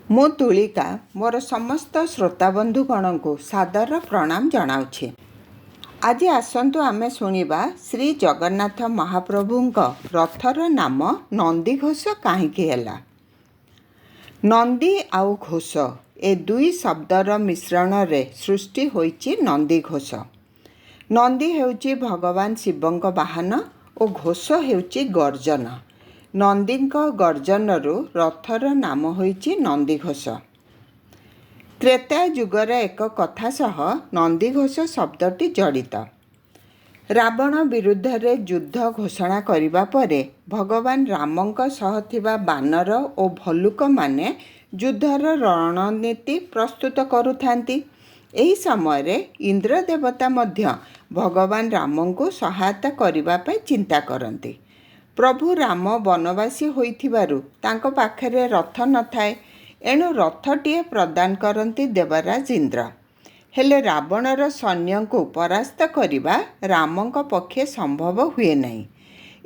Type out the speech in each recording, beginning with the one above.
ମୁଁ ତୁଳିକା ମୋର ସମସ୍ତ ଶ୍ରୋତାବନ୍ଧୁଗଣଙ୍କୁ ସାଦର ପ୍ରଣାମ ଜଣାଉଛି। ଆଜି ଆସନ୍ତୁ ଆମେ ଶୁଣିବା ଶ୍ରୀ ଜଗନ୍ନାଥ ମହାପ୍ରଭୁଙ୍କ ରଥର ନାମ ନନ୍ଦିଘୋଷ କାହିଁକି ହେଲା। ନନ୍ଦୀ ଆଉ ଘୋଷ ଏ ଦୁଇ ଶବ୍ଦର ମିଶ୍ରଣରେ ସୃଷ୍ଟି ହୋଇଛି ନନ୍ଦିଘୋଷ। ନନ୍ଦୀ ହେଉଛି ଭଗବାନ ଶିବଙ୍କ ବାହନ ଓ ଘୋଷ ହେଉଛି ଗର୍ଜନ। ନନ୍ଦୀଙ୍କ ଗର୍ଜନରୁ ରଥର ନାମ ହୋଇଛି ନନ୍ଦିଘୋଷ। ତ୍ରେତୟା ଯୁଗର ଏକ କଥା ସହ ନନ୍ଦିଘୋଷ ଶବ୍ଦଟି ଜଡ଼ିତ। ରାବଣ ବିରୁଦ୍ଧରେ ଯୁଦ୍ଧ ଘୋଷଣା କରିବା ପରେ ଭଗବାନ ରାମଙ୍କ ସହ ଥିବା ବାନର ଓ ଭଲ୍ଲୁକମାନେ ଯୁଦ୍ଧର ରଣନୀତି ପ୍ରସ୍ତୁତ କରୁଥାନ୍ତି। ଏହି ସମୟରେ ଇନ୍ଦ୍ର ଦେବତା ମଧ୍ୟ ଭଗବାନ ରାମଙ୍କୁ ସହାୟତା କରିବା ପାଇଁ ଚିନ୍ତା କରନ୍ତି। ପ୍ରଭୁ ରାମ ବନବାସୀ ହୋଇଥିବାରୁ ତାଙ୍କ ପାଖରେ ରଥ ନଥାଏ, ଏଣୁ ରଥଟିଏ ପ୍ରଦାନ କରନ୍ତି ଦେବରାଜ ଇନ୍ଦ୍ର। ହେଲେ ରାବଣର ସୈନ୍ୟଙ୍କୁ ପରାସ୍ତ କରିବା ରାମଙ୍କ ପକ୍ଷେ ସମ୍ଭବ ହୁଏ ନାହିଁ।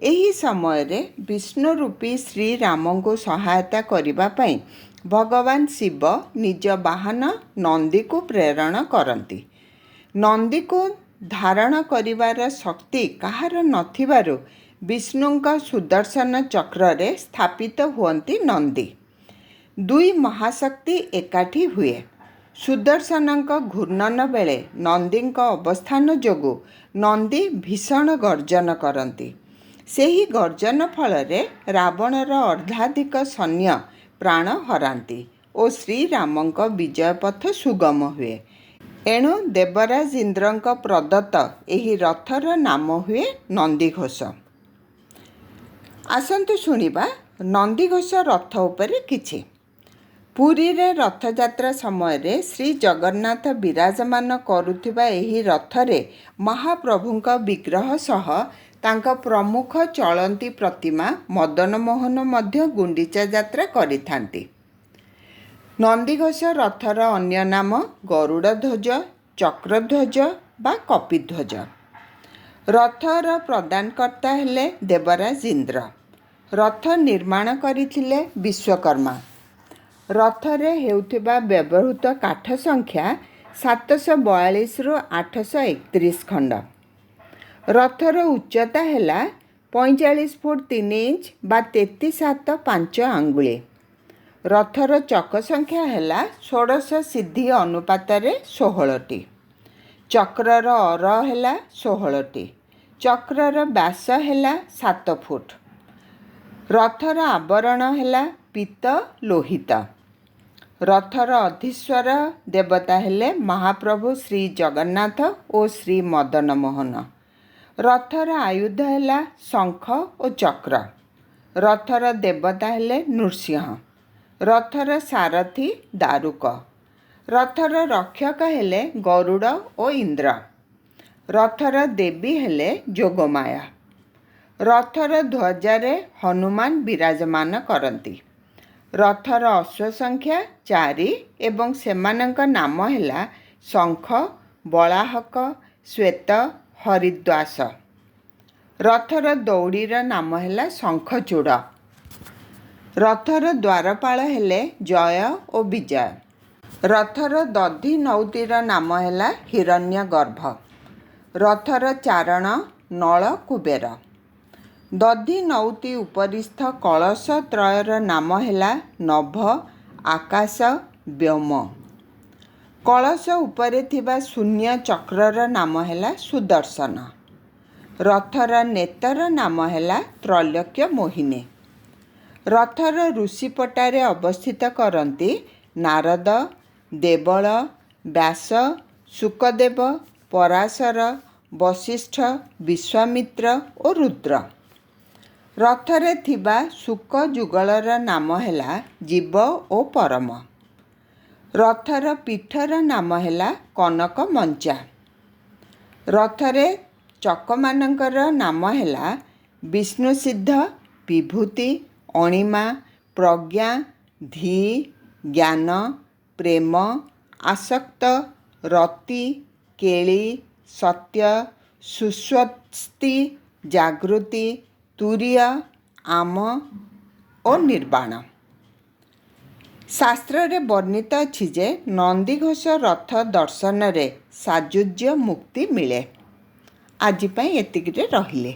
ଏହି ସମୟରେ ବିଷ୍ଣୁ ରୂପୀ ଶ୍ରୀରାମଙ୍କୁ ସହାୟତା କରିବା ପାଇଁ ଭଗବାନ ଶିବ ନିଜ ବାହନ ନନ୍ଦୀକୁ ପ୍ରେରଣ କରନ୍ତି। ନନ୍ଦୀକୁ ଧାରଣ କରିବାର ଶକ୍ତି କାହାର ନଥିବାରୁ ବିଷ୍ଣୁଙ୍କ ସୁଦର୍ଶନ ଚକ୍ରରେ ସ୍ଥାପିତ ହୁଅନ୍ତି ନନ୍ଦୀ। ଦୁଇ ମହାଶକ୍ତି ଏକାଠି ହୁଏ। ସୁଦର୍ଶନଙ୍କ ଘୂର୍ଣ୍ଣନ ବେଳେ ନନ୍ଦୀଙ୍କ ଅବସ୍ଥାନ ଯୋଗୁଁ ନନ୍ଦୀ ଭୀଷଣ ଗର୍ଜନ କରନ୍ତି। ସେହି ଗର୍ଜନ ଫଳରେ ରାବଣର ଅର୍ଦ୍ଧାଧିକ ସୈନ୍ୟ ପ୍ରାଣ ହରାନ୍ତି ଓ ଶ୍ରୀରାମଙ୍କ ବିଜୟ ପଥ ସୁଗମ ହୁଏ। ଏଣୁ ଦେବରାଜ ଇନ୍ଦ୍ରଙ୍କ ପ୍ରଦତ୍ତ ଏହି ରଥର ନାମ ହୁଏ ନନ୍ଦିଘୋଷ। ଆସନ୍ତୁ ଶୁଣିବା ନନ୍ଦିଘୋଷ ରଥ ଉପରେ କିଛି। ପୁରୀରେ ରଥଯାତ୍ରା ସମୟରେ ଶ୍ରୀ ଜଗନ୍ନାଥ ବିରାଜମାନ କରୁଥିବା ଏହି ରଥରେ ମହାପ୍ରଭୁଙ୍କ ବିଗ୍ରହ ସହ ତାଙ୍କ ପ୍ରମୁଖ ଚଳନ୍ତି ପ୍ରତିମା ମଦନମୋହନ ମଧ୍ୟ ଗୁଣ୍ଡିଚା ଯାତ୍ରା କରିଥାନ୍ତି। ନନ୍ଦିଘୋଷ ରଥର ଅନ୍ୟ ନାମ ଗରୁଡ଼ଧ୍ୱଜ, ଚକ୍ରଧ୍ୱଜ ବା କପିଧ୍ୱଜ। ରଥର ପ୍ରଦାନକର୍ତ୍ତା ହେଲେ ଦେବରାଜ ଇନ୍ଦ୍ର। ରଥ ନିର୍ମାଣ କରିଥିଲେ ବିଶ୍ୱକର୍ମା। ରଥରେ ହେଉଥିବା ବ୍ୟବହୃତ କାଠ ସଂଖ୍ୟା 742ରୁ 831 ଖଣ୍ଡ। ରଥର ଉଚ୍ଚତା ହେଲା 45 ଫୁଟ 3 ଇଞ୍ଚ ବା 33 ହାତ 5 ଆଙ୍ଗୁଳି। ରଥର ଚକ ସଂଖ୍ୟା ହେଲା 16 ସିଦ୍ଧି ଅନୁପାତରେ 16ଟି। ଚକ୍ରର ଅର ହେଲା 16ଟି। ଚକ୍ରର ବ୍ୟାସ ହେଲା 7 ଫୁଟ। ରଥର ଆବରଣ ହେଲା ପୀତ ଲୋହିତ। ରଥର ଅଧୀଶ୍ୱର ଦେବତା ହେଲେ ମହାପ୍ରଭୁ ଶ୍ରୀ ଜଗନ୍ନାଥ ଓ ଶ୍ରୀ ମଦନମୋହନ। ରଥର ଆୟୁଧ ହେଲା ଶଙ୍ଖ ଓ ଚକ୍ର। ରଥର ଦେବତା ହେଲେ ନୃସିଂହ। ରଥର ସାରଥୀ ଦାରୁକ। ରଥର ରକ୍ଷକ ହେଲେ ଗରୁଡ଼ ଓ ଇନ୍ଦ୍ର। ରଥର ଦେବୀ ହେଲେ ଯୋଗମାୟା। ରଥର ଧ୍ୱଜାରେ ହନୁମାନ ବିରାଜମାନ କରନ୍ତି। ରଥର ଅଶ୍ୱ ସଂଖ୍ୟା 4 ଏବଂ ସେମାନଙ୍କ ନାମ ହେଲା ଶଙ୍ଖ, ବଳାହକ, ଶ୍ୱେତ, ହରିଦ୍ୱାସ। ରଥର ଦଉଡ଼ିର ନାମ ହେଲା ଶଙ୍ଖଚୂଡ଼। ରଥର ଦ୍ୱାରପାଳ ହେଲେ ଜୟ ଓ ବିଜୟ। ରଥର ଦଧିନଉତିର ନାମ ହେଲା ହିରଣ୍ୟଗର୍ଭ। ରଥର ଚାରଣ ନଳ କୁବେର। ଦଧିନଉତି ଉପରିସ୍ଥ କଳସ ତ୍ରୟର ନାମ ହେଲା ନଭ, ଆକାଶ, ବ୍ୟୋମ। କଳସ ଉପରେ ଥିବା ଶୂନ୍ୟ ଚକ୍ରର ନାମ ହେଲା ସୁଦର୍ଶନ। ରଥର ନେତର ନାମ ହେଲା ତ୍ରୈଲୋକ୍ୟ ମୋହିନୀ। ରଥର ଋଷିପଟାରେ ଅବସ୍ଥିତ କରନ୍ତି ନାରଦ, ଦେବଳ, ବ୍ୟାସ, ଶୁକଦେବ, ପରାଶର, ବଶିଷ୍ଠ, ବିଶ୍ୱାମିତ୍ର ଓ ରୁଦ୍ର। ରଥରେ ଥିବା ଶୁକ ଯୁଗଳର ନାମ ହେଲା ଜୀବ ଓ ପରମ। ରଥର ପୀଠର ନାମ ହେଲା କନକ ମଞ୍ଚା। ରଥରେ ଚକମାନଙ୍କର ନାମ ହେଲା ବିଷ୍ଣୁସିଦ୍ଧ, ବିଭୂତି, ଅଣିମା, ପ୍ରଜ୍ଞା, ଧୀ, ଜ୍ଞାନ, ପ୍ରେମ, ଆସକ୍ତ, ରତି, କେଳି, ସତ୍ୟ, ସୁସ୍ୱସ୍ତି, ଜାଗୃତି, ତୁରୀୟ, ଆମ ଓ ନିର୍ବାଣ। ଶାସ୍ତ୍ରରେ ବର୍ଣ୍ଣିତ ଅଛି ଯେ ନନ୍ଦିଘୋଷ ରଥ ଦର୍ଶନରେ ସାୟୁଜ୍ୟ ମୁକ୍ତି ମିଳେ। ଆଜି ପାଇଁ ଏତିକିରେ ରହିଲେ।